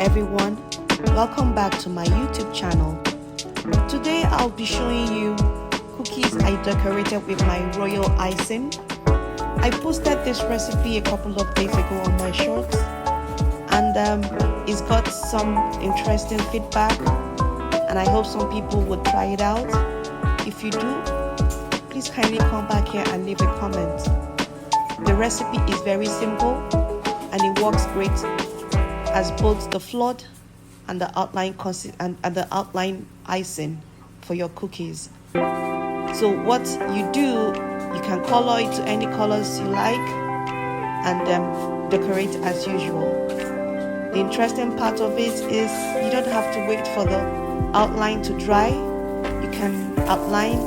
everyone, welcome back to my YouTube channel. Today I'll be showing you cookies I decorated with my royal icing. I posted this recipe a couple of days ago on my shorts, and it's got some interesting feedback, and I hope some people would try it out. If you do, please kindly come back here and leave a comment. The recipe is very simple and it works great as both the flood and the outline icing for your cookies. So what you do, you can color it to any colors you like and decorate as usual. The interesting part of it is you don't have to wait for the outline to dry. You can outline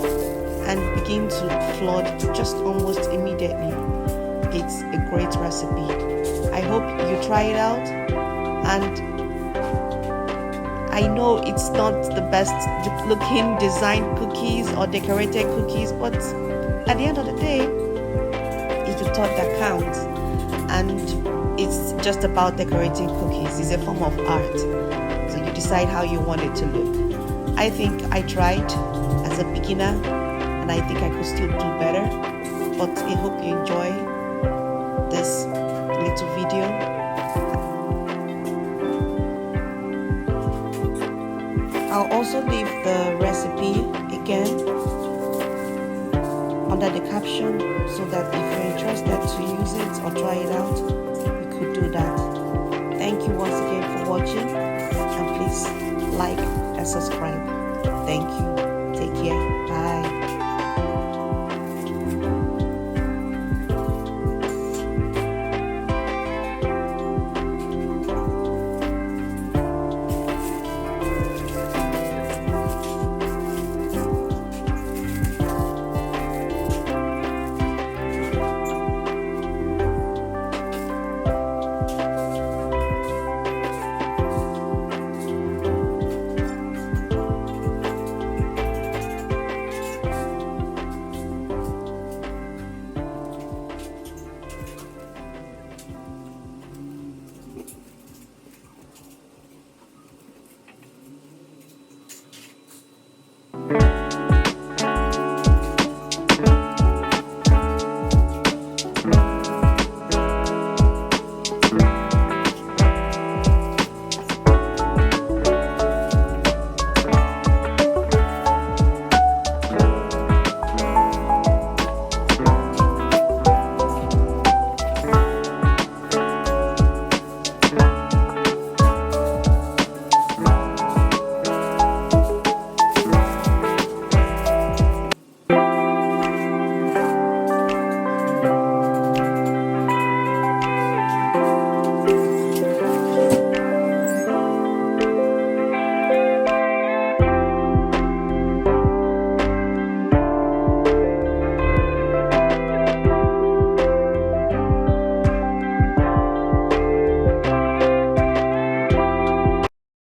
and begin to flood just almost immediately. It's a great recipe. I hope you try it out, and I know it's not the best looking designed cookies or decorated cookies, but at the end of the day, it's the thought that counts, and it's just about decorating cookies. It's a form of art, so you decide how you want it to look. I think I tried as a beginner, and I think I could still do better, but I hope you enjoy this little video. I'll also leave the recipe again under the caption so that if you're interested to use it or try it out, you could do that. Thank you once again for watching, and please like and subscribe. Thank you. Take care. Bye.